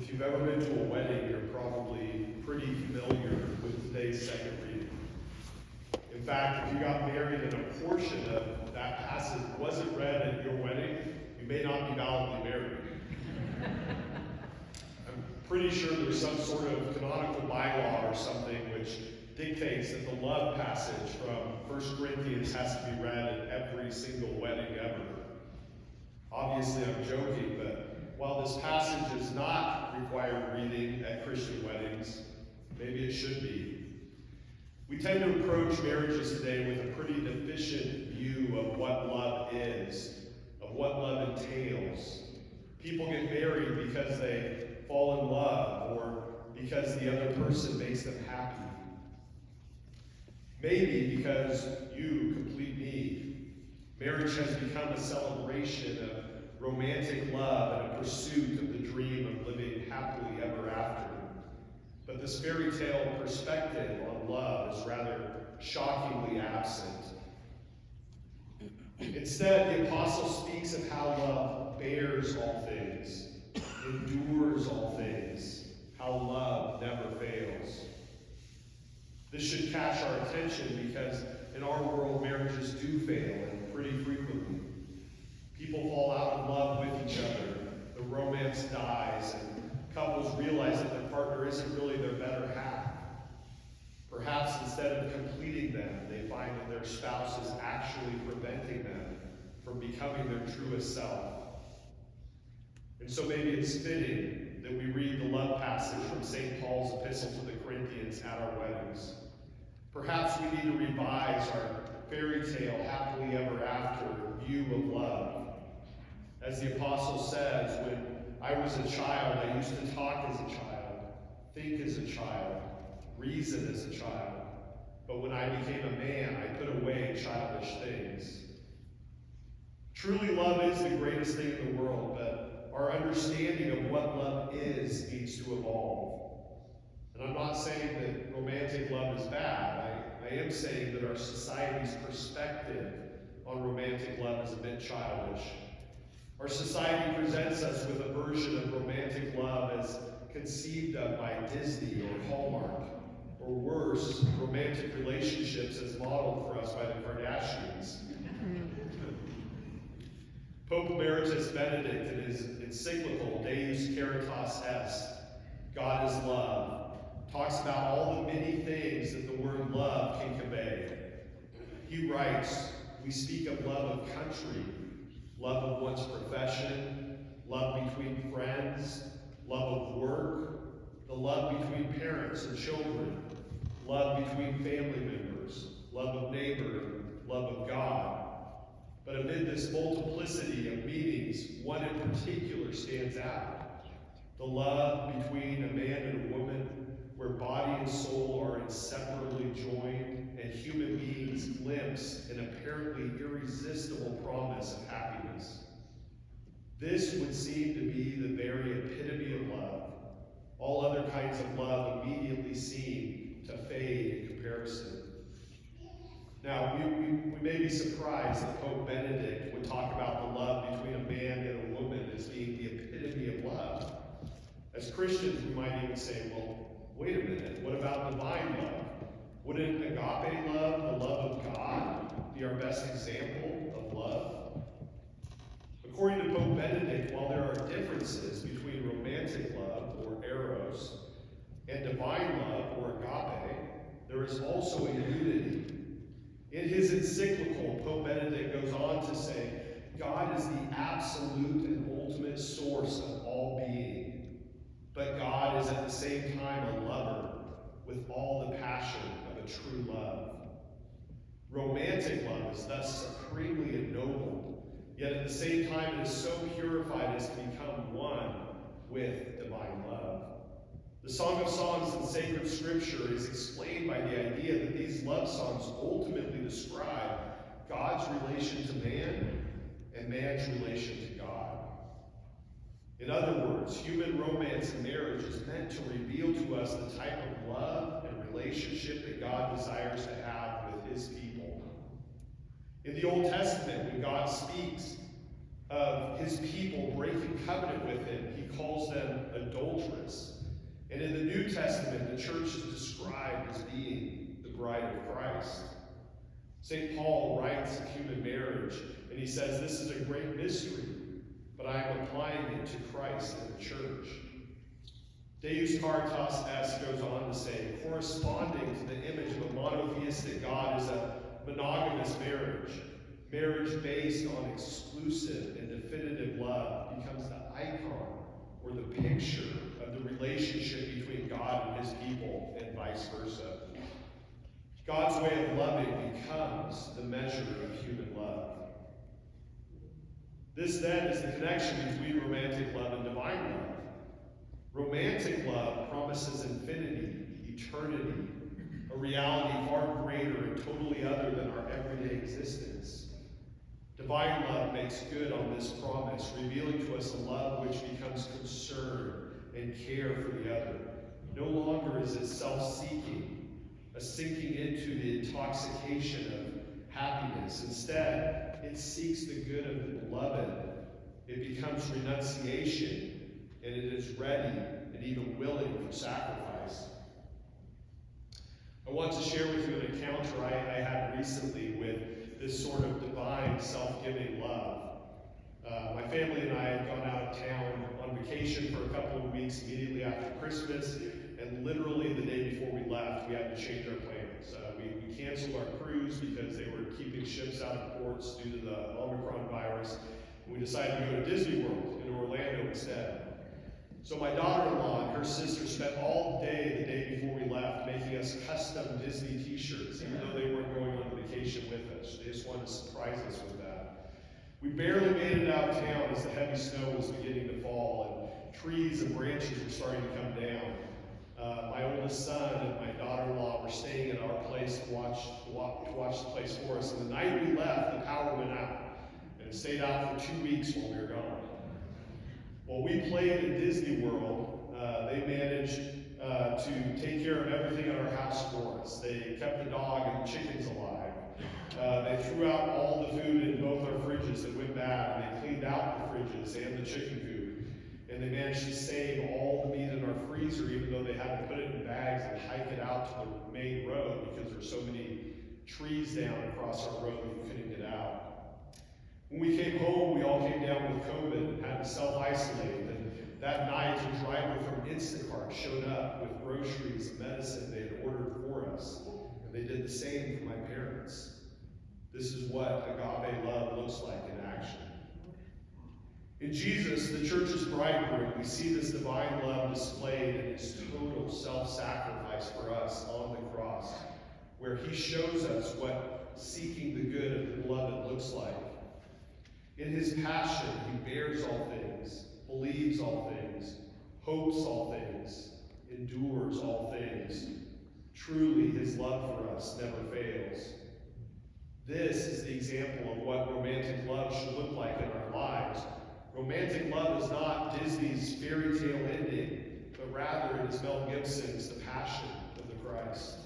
If you've ever been to a wedding, you're probably pretty familiar with today's second reading. In fact, if you got married and a portion of that passage wasn't read at your wedding, you may not be validly married. I'm pretty sure there's some sort of canonical bylaw or something which dictates that the love passage from 1 Corinthians has to be read at every single wedding ever. Obviously, I'm joking, but while this passage is not required reading at Christian weddings, maybe it should be. We tend to approach marriages today with a pretty deficient view of what love is, of what love entails. People get married because they fall in love or because the other person makes them happy. Maybe because you complete me. Marriage has become a celebration of romantic love and a pursuit of the dream of living happily ever after. But this fairy tale perspective on love is rather shockingly absent. Instead, the apostle speaks of how love bears all things, endures all things, how love never fails. This should catch our attention because in our world, marriages do fail, and pretty frequently. People fall out of love with each other, the romance dies, and couples realize that their partner isn't really their better half. Perhaps instead of completing them, they find that their spouse is actually preventing them from becoming their truest self. And so maybe it's fitting that we read the love passage from St. Paul's epistle to the Corinthians at our weddings. Perhaps we need to revise our fairy tale happily ever after view of love. As the apostle says, when I was a child, I used to talk as a child, think as a child, reason as a child. But when I became a man, I put away childish things. Truly, love is the greatest thing in the world, but our understanding of what love is needs to evolve. And I'm not saying that romantic love is bad. I am saying that our society's perspective on romantic love is a bit childish. Our society presents us with a version of romantic love as conceived of by Disney or Hallmark, or worse, romantic relationships as modeled for us by the Kardashians. Pope Emeritus Benedict, in his encyclical Deus Caritas Est, God is Love, talks about all the many things that the word love can convey. He writes, we speak of love of country, love of one's profession, love between friends, love of work, the love between parents and children, love between family members, love of neighbor, love of God. But amid this multiplicity of meanings, one in particular stands out. The love between a man and a woman, where body and soul are inseparably joined, and human beings glimpse an apparently irresistible promise of happiness. This would seem to be the very epitome of love. All other kinds of love immediately seem to fade in comparison. Now, we may be surprised that Pope Benedict would talk about the love between a man and a woman as being the epitome of love. As Christians, we might even say, well, wait a minute, what about divine love? Wouldn't agape love, the love of God, be our best example of love? According to Pope Benedict, while there are differences between romantic love, or eros, and divine love, or agape, there is also a unity. In his encyclical, Pope Benedict goes on to say, God is the absolute and ultimate source of all being, but God is at the same time a lover with all the passion of a true love. Romantic love is thus supremely ennobled, yet at the same time it is so purified as to become one with divine love. The Song of Songs in sacred scripture is explained by the idea that these love songs ultimately describe God's relation to man and man's relation to God. In other words, human romance and marriage is meant to reveal to us the type of love and relationship that God desires to have with his people. In the Old Testament, when God speaks, of his people breaking covenant with him, he calls them adulterous. And in the New Testament, the church is described as being the bride of Christ. St. Paul writes of human marriage, and he says, this is a great mystery, but I am applying it to Christ and the church. Deus Caritas S goes on to say, corresponding to the image of a monotheistic God is a monogamous marriage. Marriage based on exclusive and definitive love becomes the icon or the picture of the relationship between God and his people, and vice versa. God's way of loving becomes the measure of human love. This then is the connection between romantic love and divine love. Romantic love promises infinity, eternity, a reality far greater and totally other than our everyday existence. Divine love makes good on this promise, revealing to us a love which becomes concern and care for the other. No longer is it self-seeking, a sinking into the intoxication of happiness. Instead, it seeks the good of the beloved. It becomes renunciation, and it is ready and even willing for sacrifice. I want to share with you an encounter I had recently with this sort of divine, self-giving love. My family and I had gone out of town on vacation for a couple of weeks immediately after Christmas, and literally the day before we left, we had to change our plans. We canceled our cruise because they were keeping ships out of ports due to the Omicron virus. We decided to go to Disney World in Orlando instead. So my daughter-in-law and her sister spent all day the day before we left making us custom Disney t-shirts, even though they weren't going on vacation with us. They just wanted to surprise us with that. We barely made it out of town as the heavy snow was beginning to fall and trees and branches were starting to come down. My oldest son and my daughter-in-law were staying at our place to watch the place for us. And the night we left, the power went out. And it stayed out for 2 weeks while we were gone. While we played at Disney World, they managed to take care of everything at our house for us. They kept the dog and the chickens alive. They threw out all the food in both our fridges that went bad, and they cleaned out the fridges and the chicken coop. And they managed to save all the meat in our freezer, even though they had to put it in bags and hike it out to the main road because there were so many trees down across our road that we couldn't get out. When we came home, we all came down with COVID and had to self-isolate. And that night, a driver from Instacart showed up with groceries and medicine they had ordered for us. And they did the same for my parents. This is what agape love looks like in action. In Jesus, the church's bridegroom, we see this divine love displayed in his total self-sacrifice for us on the cross, where he shows us what seeking the good of the beloved looks like. In his passion, he bears all things, believes all things, hopes all things, endures all things. Truly, his love for us never fails. This is the example of what romantic love should look like in our lives. Romantic love is not Disney's fairy tale ending, but rather it is Mel Gibson's The Passion of the Christ.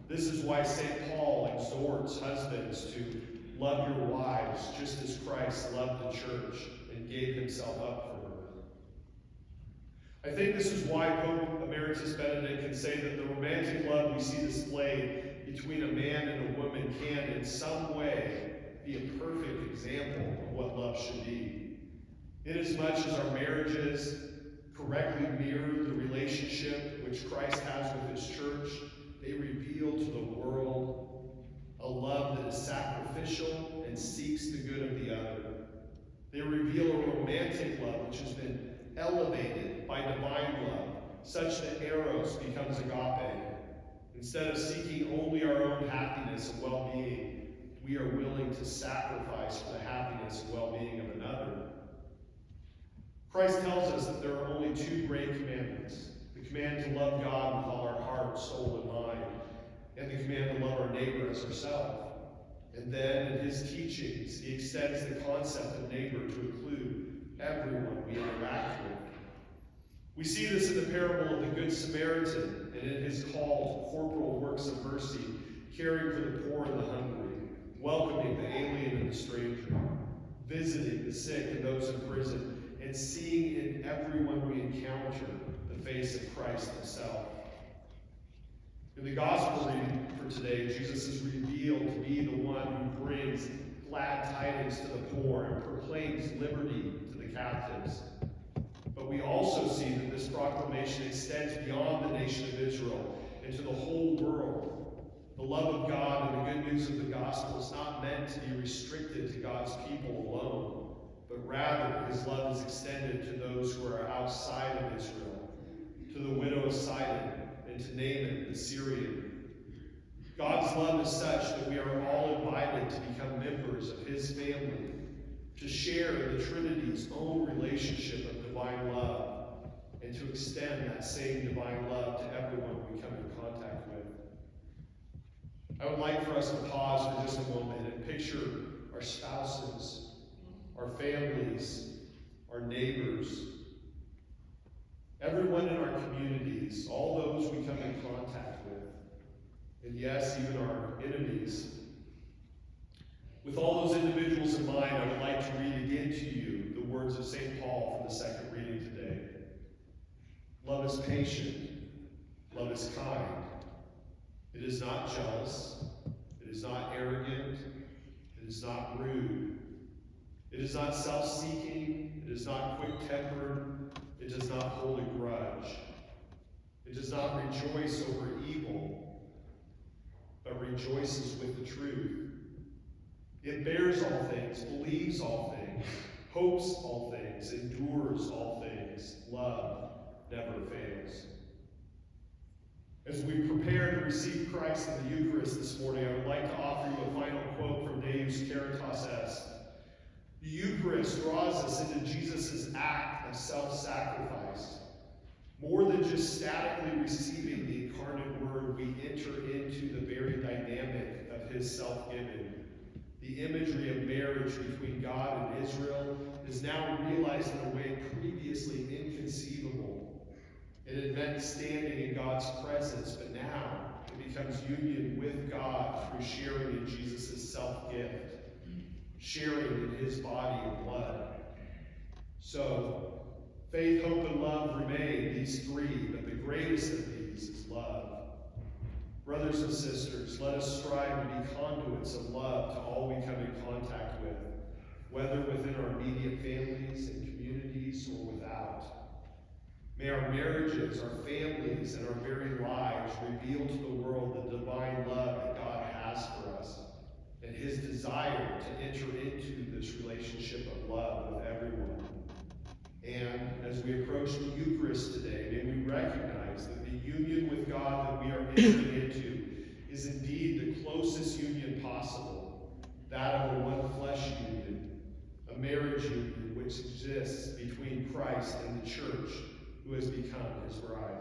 This is why St. Paul exhorts husbands to love your wives just as Christ loved the church and gave himself up for her. I think this is why Pope Emeritus Benedict can say that the romantic love we see displayed between a man and a woman can in some way be a perfect example of what love should be. Inasmuch as our marriages correctly mirror the relationship which Christ has with his church, they reveal to the world a love that is sacrificial and seeks the good of the other. They reveal a romantic love which has been elevated by divine love, such that eros becomes agape. Instead of seeking only our own happiness and well-being, we are willing to sacrifice for the happiness and well-being of another. Christ tells us that there are only two great commandments: the command to love God with all our heart, soul, and mind, and the command to love our neighbor as ourselves. And then in his teachings, he extends the concept of neighbor to include everyone we interact with. We see this in the parable of the Good Samaritan and in his call to corporal works of mercy, caring for the poor and the hungry, welcoming the alien and the stranger. visiting the sick and those in prison, and seeing in everyone we encounter the face of Christ himself. In the gospel reading for today, Jesus is revealed to be the one who brings glad tidings to the poor and proclaims liberty to the captives. But we also see that this proclamation extends beyond the nation of Israel into the whole world. The love of God and the good news of the gospel is not meant to be restricted to God's people alone, but rather his love is extended to those who are outside of Israel, to the widow of Sidon, and to Naaman the Syrian. God's love is such that we are all invited to become members of his family, to share the Trinity's own relationship of divine love, and to extend that same divine love to everyone we come in contact with. I would like for us to pause for just a moment and picture our spouses, our families, our neighbors, everyone in our communities, all those we come in contact with, and yes, even our enemies. With all those individuals in mind, I would like to read again to you the words of St. Paul from the second reading today. Love is patient. Love is kind. It is not jealous. It is not arrogant. It is not rude. It is not self-seeking. It is not quick-tempered. It does not hold a grudge. It does not rejoice over evil, but rejoices with the truth. It bears all things, believes all things, hopes all things, endures all things. Love never fails. As we prepare to receive Christ in the Eucharist this morning, I would like to offer you a final quote from Deus Caritas Est. The Eucharist draws us into Jesus' act of self-sacrifice. More than just statically receiving the incarnate Word, we enter into the very dynamic of his self-giving. The imagery of marriage between God and Israel is now realized in a way previously inconceivable. It had meant standing in God's presence, but now it becomes union with God through sharing in Jesus' self-gift, sharing in his body and blood. So, faith, hope, and love remain, these three, but the greatest of these is love. Brothers and sisters, let us strive to be conduits of love to all we come in contact with, whether within our immediate families and communities or without. May our marriages, our families, and our very lives reveal to the world the divine love that God has for us and his desire to enter into this relationship of love with everyone. And as we approach the Eucharist today, may we recognize that the union with God that we are entering into is indeed the closest union possible, that of a one flesh union, a marriage union which exists between Christ and the church, who has become his bride.